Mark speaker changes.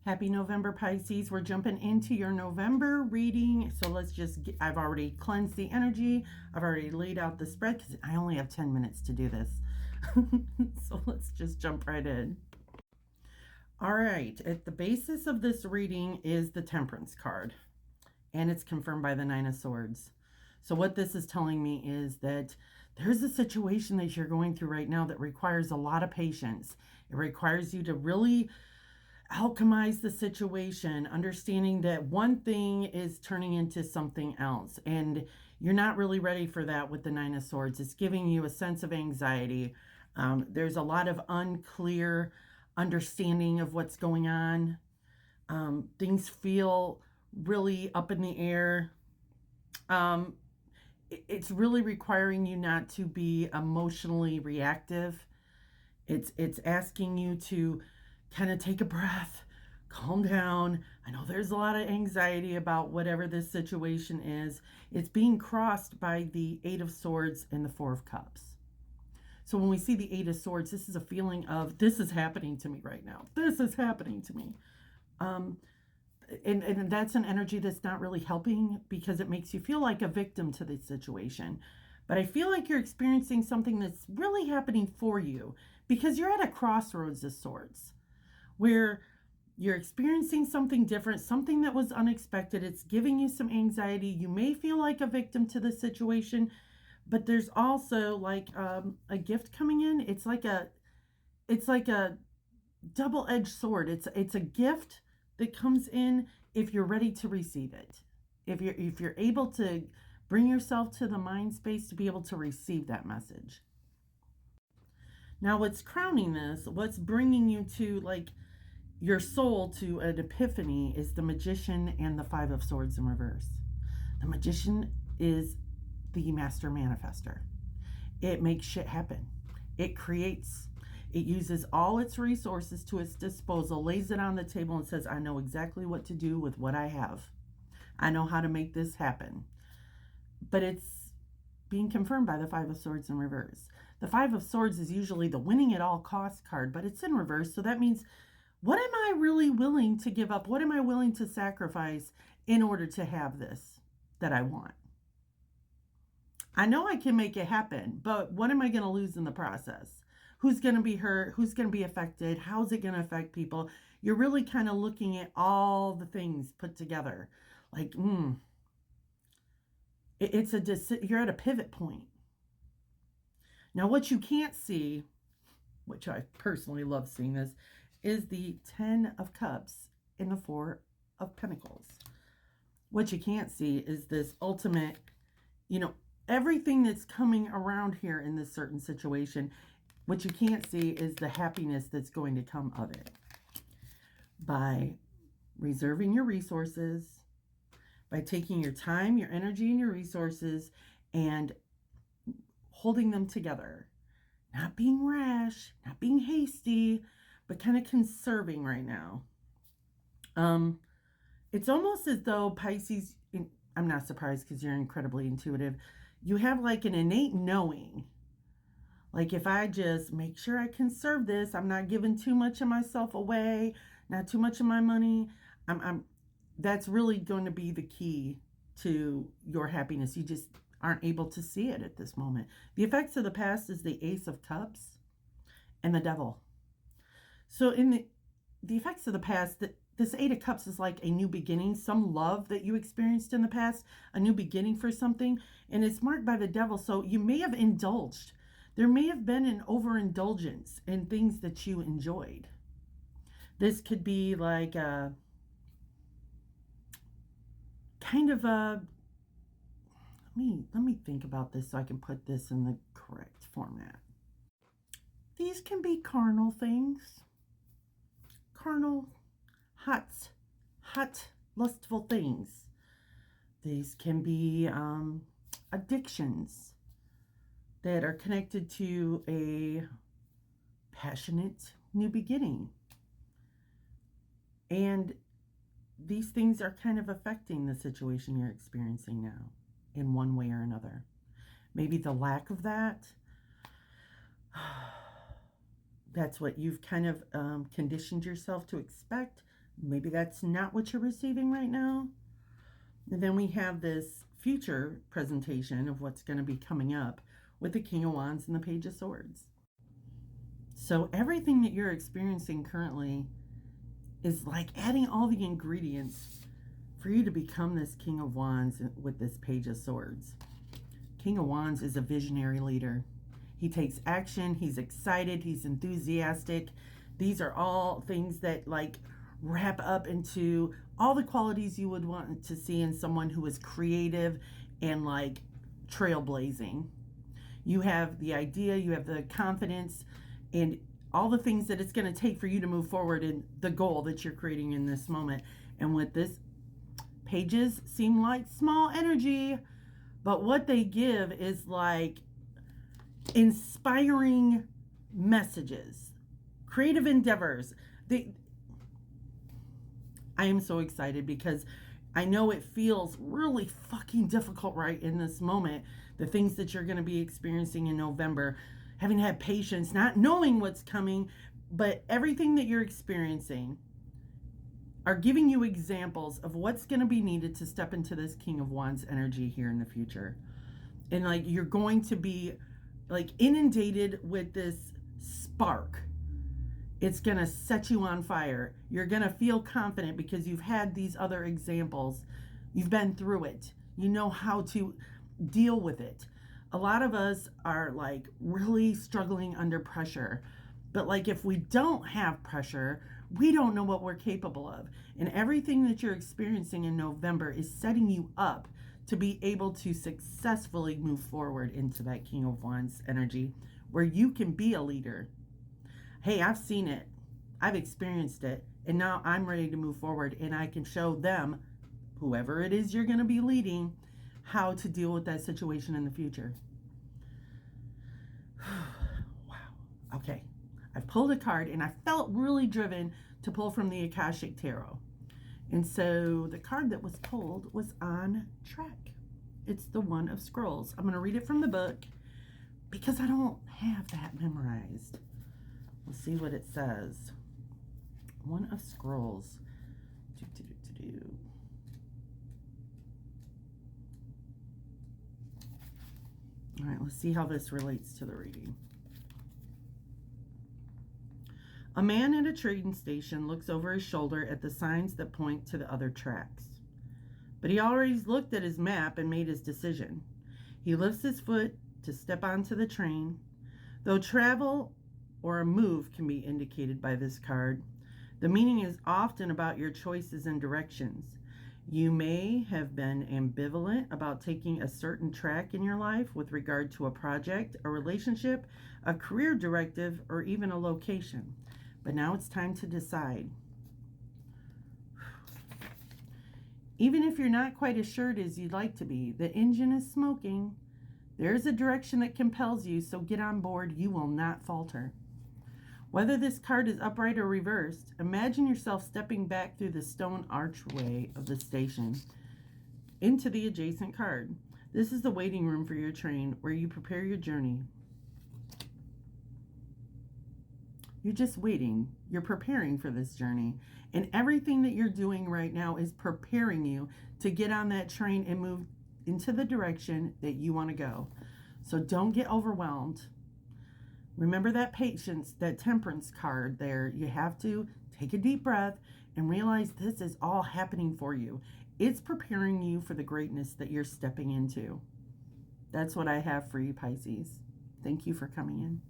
Speaker 1: Happy November, Pisces. We're jumping into your November reading. So let's just I've already cleansed the energy. I've already laid out the spread because I only have 10 minutes to do this. So let's just jump right in. All right. At the basis of this reading is the Temperance card, and it's confirmed by the Nine of Swords. So what this is telling me is that there's a situation that you're going through right now that requires a lot of patience. It requires you to really alchemize the situation, understanding that one thing is turning into something else. And you're not really ready for that with the Nine of Swords. It's giving you a sense of anxiety. There's a lot of unclear understanding of what's going on. Things feel really up in the air. It's really requiring you not to be emotionally reactive. It's asking you to kind of take a breath, calm down. I know there's a lot of anxiety about whatever this situation is. It's being crossed by the Eight of Swords and the Four of Cups. So when we see the Eight of Swords, this is a feeling of, this is happening to me right now. This is happening to me. And that's an energy that's not really helping because it makes you feel like a victim to this situation. But I feel like you're experiencing something that's really happening for you because you're at a crossroads of sorts where you're experiencing something different, something that was unexpected. It's giving you some anxiety. You may feel like a victim to the situation, but there's also like a gift coming in. It's like a double-edged sword. It's a gift that comes in if you're ready to receive it. If you're able to bring yourself to the mind space to be able to receive that message. Now, what's crowning this, what's bringing you to like your soul to an epiphany is the Magician and the Five of Swords in reverse. The Magician is the master manifester. It makes shit happen. It creates. It uses all its resources to its disposal, lays it on the table and says, I know exactly what to do with what I have. I know how to make this happen. But it's being confirmed by the Five of Swords in reverse. The Five of Swords is usually the winning at all costs card, but it's in reverse. So that means, what am I really willing to give up? What am I willing to sacrifice in order to have this that I want? I know I can make it happen, but what am I going to lose in the process? Who's going to be hurt? Who's going to be affected? How's it going to affect people? You're really kind of looking at all the things put together. Like, you're at a pivot point. Now, what you can't see, which I personally love seeing this, is the Ten of Cups and the Four of Pentacles. What you can't see is this ultimate, everything that's coming around here in this certain situation. What you can't see is the happiness that's going to come of it. By reserving your resources, by taking your time, your energy, and your resources, and holding them together. Not being rash, not being hasty, but kind of conserving right now. It's almost as though Pisces, I'm not surprised because you're incredibly intuitive, you have like an innate knowing. Like, if I just make sure I conserve this, I'm not giving too much of myself away, not too much of my money, that's really going to be the key to your happiness. You just aren't able to see it at this moment. The effects of the past is the Ace of Cups and the Devil. So in the effects of the past, this Eight of Cups is like a new beginning, some love that you experienced in the past, a new beginning for something, and it's marked by the Devil. So you may have indulged. There may have been an overindulgence in things that you enjoyed. This could be like a kind of a, let me think about this so I can put this in the correct format. These can be carnal things. Carnal, hot, lustful things. These can be addictions that are connected to a passionate new beginning. And these things are kind of affecting the situation you're experiencing now in one way or another. Maybe the lack of that, that's what you've kind of conditioned yourself to expect. Maybe that's not what you're receiving right now. And then we have this future presentation of what's going to be coming up with the King of Wands and the Page of Swords. So everything that you're experiencing currently is like adding all the ingredients for you to become this King of Wands with this Page of Swords. King of Wands is a visionary leader. He takes action, he's excited, he's enthusiastic. These are all things that like wrap up into all the qualities you would want to see in someone who is creative and like trailblazing. You have the idea, you have the confidence, and all the things that it's going to take for you to move forward in the goal that you're creating in this moment. And with this, pages seem like small energy, but what they give is like inspiring messages, creative endeavors. I am so excited because I know it feels really fucking difficult right in this moment. The things that you're going to be experiencing in November, having to have patience, not knowing what's coming, but everything that you're experiencing are giving you examples of what's going to be needed to step into this King of Wands energy here in the future. And like you're going to be like inundated with this spark. It's going to set you on fire. You're going to feel confident because you've had these other examples. You've been through it. You know how to deal with it. A lot of us are like really struggling under pressure. But like if we don't have pressure, we don't know what we're capable of. And everything that you're experiencing in November is setting you up to be able to successfully move forward into that King of Wands energy where you can be a leader. Hey, I've seen it. I've experienced it. And now I'm ready to move forward and I can show them, whoever it is you're going to be leading, how to deal with that situation in the future. Wow. Okay. I've pulled a card and I felt really driven to pull from the Akashic Tarot. And so the card that was pulled was on track. It's the One of Scrolls. I'm going to read it from the book because I don't have that memorized. We'll see what it says. One of Scrolls. All right, let's see how this relates to the reading. A man at a train station looks over his shoulder at the signs that point to the other tracks. But he already looked at his map and made his decision. He lifts his foot to step onto the train. Though travel or a move can be indicated by this card, the meaning is often about your choices and directions. You may have been ambivalent about taking a certain track in your life with regard to a project, a relationship, a career directive, or even a location. But now it's time to decide. Even if you're not quite as sure as you'd like to be, the engine is smoking. There's a direction that compels you, so get on board. You will not falter. Whether this card is upright or reversed, imagine yourself stepping back through the stone archway of the station into the adjacent card. This is the waiting room for your train where you prepare your journey. You're just waiting. You're preparing for this journey. And everything that you're doing right now is preparing you to get on that train and move into the direction that you want to go. So don't get overwhelmed. Remember that patience, that temperance card there. You have to take a deep breath and realize this is all happening for you. It's preparing you for the greatness that you're stepping into. That's what I have for you, Pisces. Thank you for coming in.